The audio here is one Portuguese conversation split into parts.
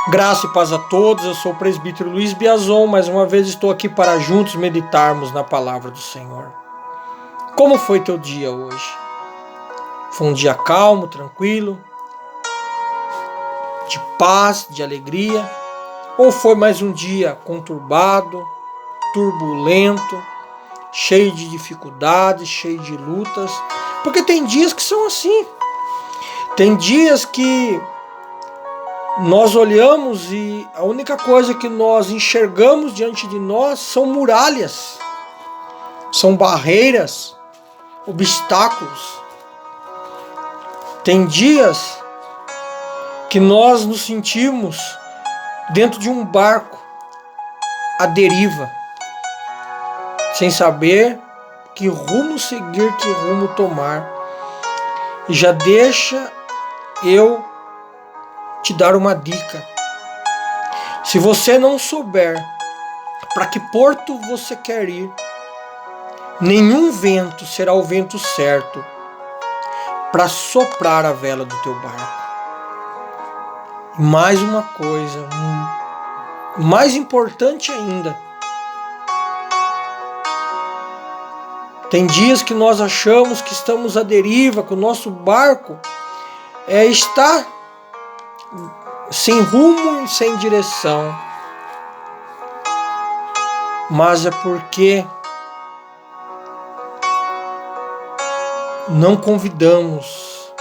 Graça e paz a todos, eu sou o presbítero Luiz Biazon, mais uma vez estou aqui para juntos meditarmos na palavra do Senhor. Como foi teu dia hoje? Foi um dia calmo, tranquilo, de paz, de alegria? Ou foi mais um dia conturbado, turbulento, cheio de dificuldades, cheio de lutas? Porque tem dias que são assim. Tem dias que nós olhamos e a única coisa que nós enxergamos diante de nós são muralhas, são barreiras, obstáculos. Tem dias que nós nos sentimos dentro de um barco à deriva, sem saber que rumo seguir, que rumo tomar. E já deixa eu te dar uma dica. Se você não souber para que porto você quer ir, nenhum vento será o vento certo para soprar a vela do teu barco. Mais uma coisa, mais importante ainda, tem dias que nós achamos que estamos à deriva, que o nosso barco está sem rumo e sem direção, mas é porque não convidamos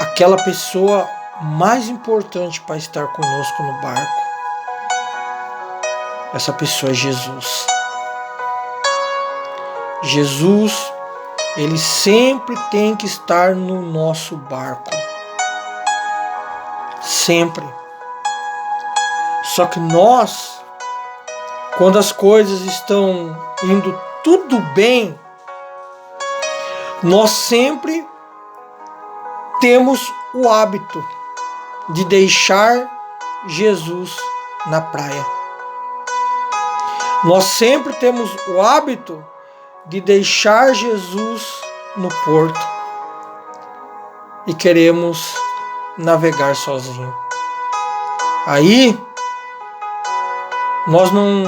aquela pessoa mais importante para estar conosco no barco. Essa pessoa é Jesus. Jesus, ele sempre tem que estar no nosso barco. Sempre. Só que nós, quando as coisas estão indo tudo bem, nós sempre temos o hábito de deixar Jesus na praia. Nós sempre temos o hábito de deixar Jesus no porto e queremos navegar sozinho. Aí nós não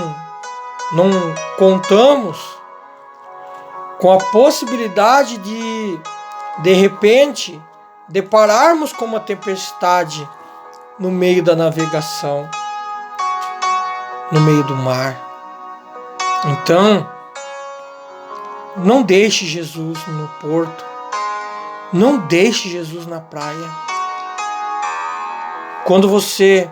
contamos com a possibilidade de repente, depararmos com uma tempestade no meio da navegação, no meio do mar. Então, não deixe Jesus no porto, não deixe Jesus na praia. Quando você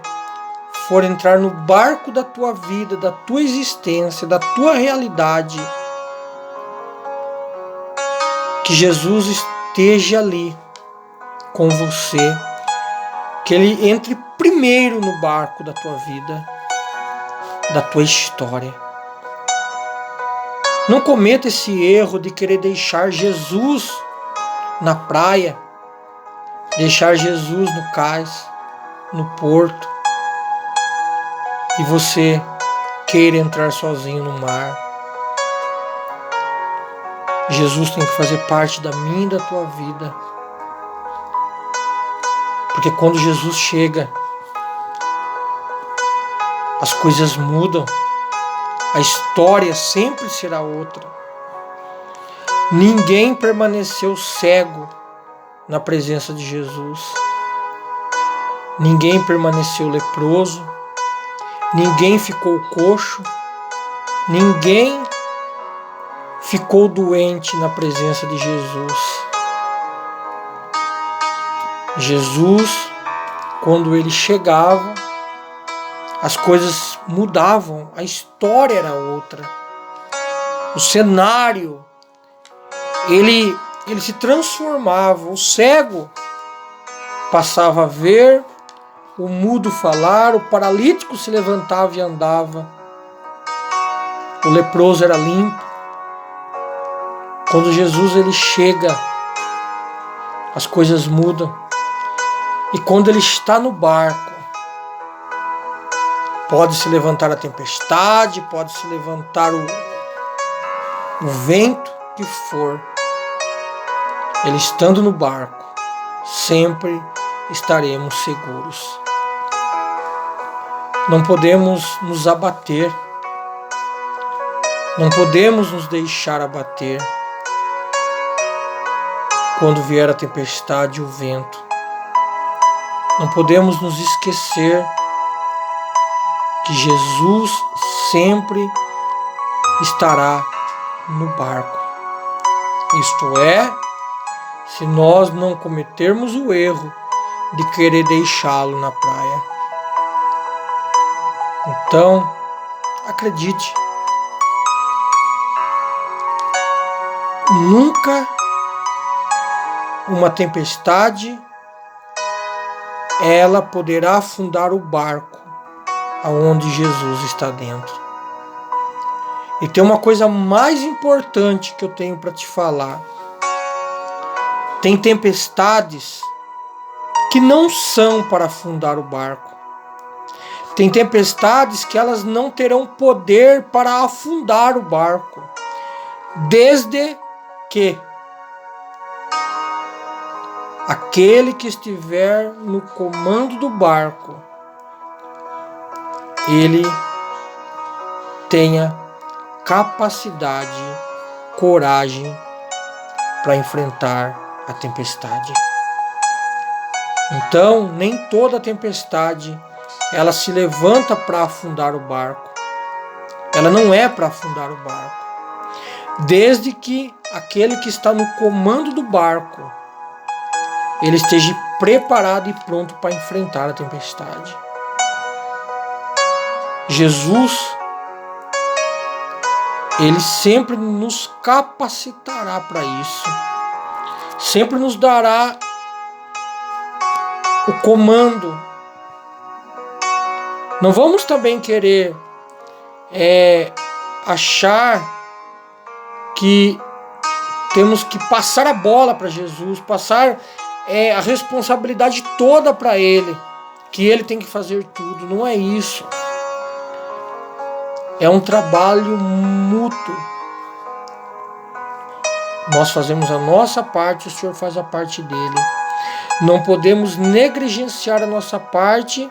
for entrar no barco da tua vida, da tua existência, da tua realidade, que Jesus esteja ali com você, que Ele entre primeiro no barco da tua vida, da tua história. Não cometa esse erro de querer deixar Jesus na praia, deixar Jesus no cais, no porto, e você queira entrar sozinho no mar. Jesus tem que fazer parte da minha e da tua vida. Porque quando Jesus chega, as coisas mudam. A história sempre será outra. Ninguém permaneceu cego na presença de Jesus. Ninguém permaneceu leproso. Ninguém ficou coxo. Ninguém ficou doente na presença de Jesus. Jesus, quando ele chegava, as coisas mudavam, a história era outra. O cenário, ele se transformava. O cego passava a ver, o mudo falar, o paralítico se levantava e andava. O leproso era limpo. Quando Jesus ele chega, as coisas mudam. E quando ele está no barco, pode se levantar a tempestade, pode se levantar o vento que for. Ele estando no barco, sempre estaremos seguros. Não podemos nos abater, não podemos nos deixar abater quando vier a tempestade e o vento. Não podemos nos esquecer que Jesus sempre estará no barco. Isto é, se nós não cometermos o erro de querer deixá-lo na praia. Então, acredite, nunca uma tempestade ela poderá afundar o barco aonde Jesus está dentro. E tem uma coisa mais importante que eu tenho para te falar. Tem tempestades que não são para afundar o barco. Tem tempestades que elas não terão poder para afundar o barco, desde que aquele que estiver no comando do barco, ele tenha capacidade, coragem para enfrentar a tempestade. Então, nem toda tempestade ela se levanta para afundar o barco. Ela não é para afundar o barco. Desde que aquele que está no comando do barco, ele esteja preparado e pronto para enfrentar a tempestade. Jesus, ele sempre nos capacitará para isso. Sempre nos dará o comando. Não vamos também querer achar que temos que passar a bola para Jesus, passar a responsabilidade toda para Ele, que Ele tem que fazer tudo. Não é isso. É um trabalho mútuo. Nós fazemos a nossa parte, o Senhor faz a parte dele. Não podemos negligenciar a nossa parte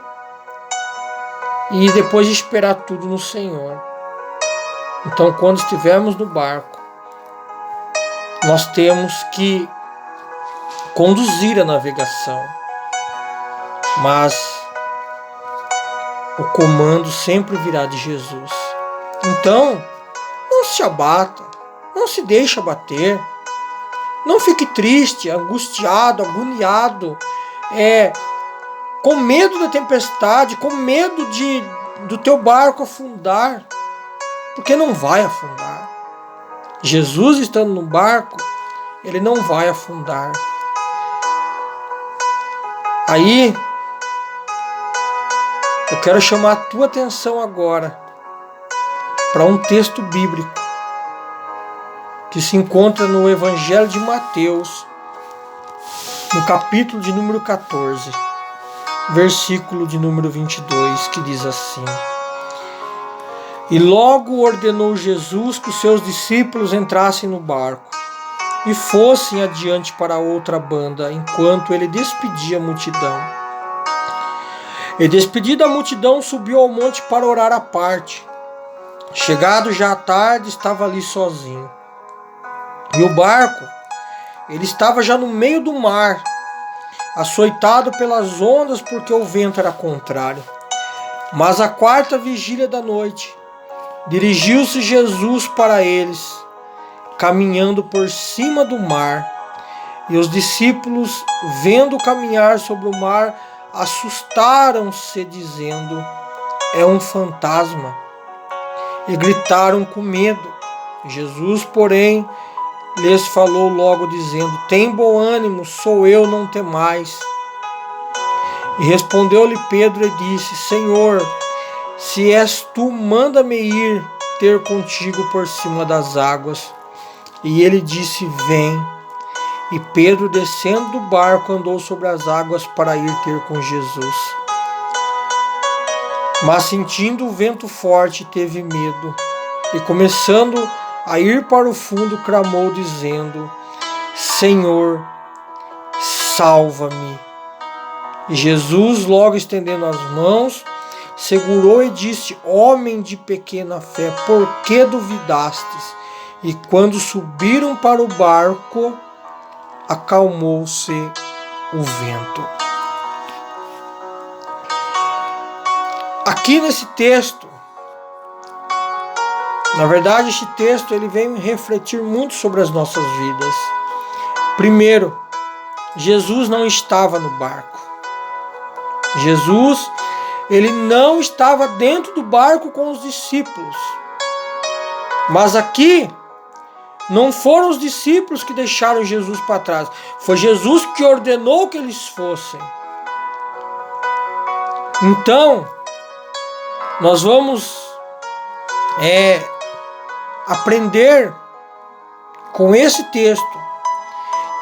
e depois esperar tudo no Senhor. Então, quando estivermos no barco, nós temos que conduzir a navegação, mas o comando sempre virá de Jesus. Então, não se abata, não se deixe abater, não fique triste, angustiado, agoniado, com medo da tempestade, com medo do teu barco afundar, porque não vai afundar. Jesus estando no barco, ele não vai afundar. Aí, eu quero chamar a tua atenção agora para um texto bíblico que se encontra no Evangelho de Mateus, no capítulo de número 14, versículo de número 22, que diz assim: E logo ordenou Jesus que os seus discípulos entrassem no barco e fossem adiante para outra banda, enquanto ele despedia a multidão. E despedida a multidão, subiu ao monte para orar à parte. Chegado já à tarde, estava ali sozinho. E o barco, ele estava já no meio do mar, açoitado pelas ondas, porque o vento era contrário. Mas à quarta vigília da noite, dirigiu-se Jesus para eles, caminhando por cima do mar. E os discípulos, vendo caminhar sobre o mar, assustaram-se, dizendo: é um fantasma. E gritaram com medo. Jesus, porém, lhes falou logo, dizendo: tem bom ânimo, sou eu, não temais. E respondeu-lhe Pedro e disse: Senhor, se és tu, manda-me ir ter contigo por cima das águas. E ele disse: vem. E Pedro, descendo do barco, andou sobre as águas para ir ter com Jesus. Mas sentindo o vento forte, teve medo, e começando a ir para o fundo, clamou, dizendo: Senhor, salva-me. E Jesus, logo estendendo as mãos, segurou e disse: homem de pequena fé, por que duvidastes? E quando subiram para o barco, acalmou-se o vento. Aqui nesse texto, na verdade, este texto ele vem refletir muito sobre as nossas vidas. Primeiro, Jesus não estava no barco. Jesus, ele não estava dentro do barco com os discípulos. Mas aqui, não foram os discípulos que deixaram Jesus para trás. Foi Jesus que ordenou que eles fossem. Então, nós vamos aprender com esse texto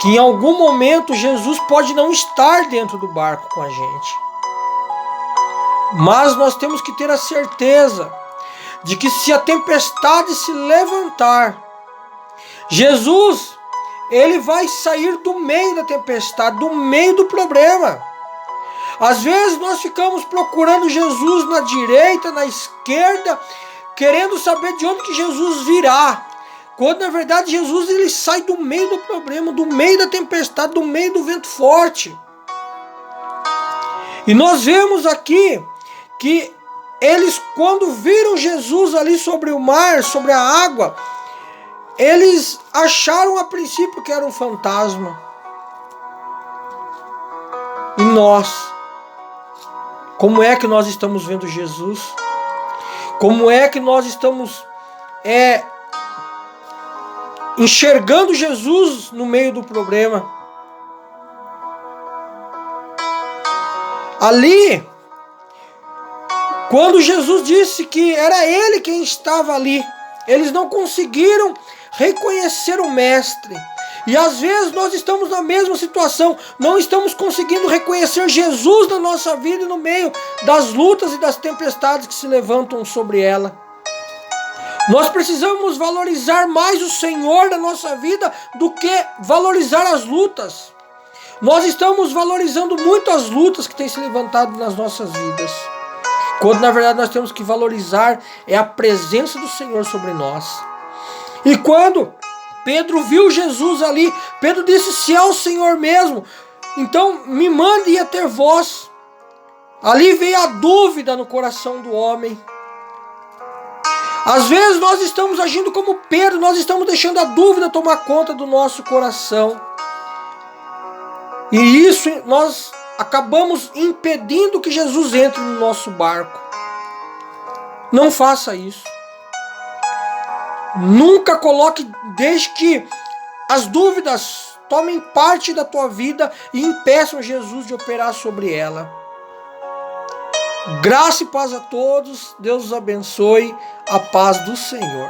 que em algum momento Jesus pode não estar dentro do barco com a gente. Mas nós temos que ter a certeza de que se a tempestade se levantar, Jesus, ele vai sair do meio da tempestade, do meio do problema. Às vezes nós ficamos procurando Jesus na direita, na esquerda, querendo saber de onde que Jesus virá. Quando na verdade Jesus ele sai do meio do problema, do meio da tempestade, do meio do vento forte. E nós vemos aqui que eles, quando viram Jesus ali sobre o mar, sobre a água, eles acharam a princípio que era um fantasma. E nós, como é que nós estamos vendo Jesus? Como é que nós estamos enxergando Jesus no meio do problema? Ali, quando Jesus disse que era ele quem estava ali, eles não conseguiram reconhecer o Mestre. E às vezes nós estamos na mesma situação, não estamos conseguindo reconhecer Jesus na nossa vida no meio das lutas e das tempestades que se levantam sobre ela. Nós precisamos valorizar mais o Senhor na nossa vida do que valorizar as lutas. Nós estamos valorizando muito as lutas que têm se levantado nas nossas vidas, quando na verdade nós temos que valorizar a presença do Senhor sobre nós. E quando Pedro viu Jesus ali, Pedro disse: se é o Senhor mesmo, então me mande ir até vós. Ali veio a dúvida no coração do homem. Às vezes nós estamos agindo como Pedro, nós estamos deixando a dúvida tomar conta do nosso coração. E isso nós acabamos impedindo que Jesus entre no nosso barco. Não faça isso. Nunca deixe que as dúvidas tomem parte da tua vida e impeçam Jesus de operar sobre ela. Graça e paz a todos. Deus os abençoe. A paz do Senhor.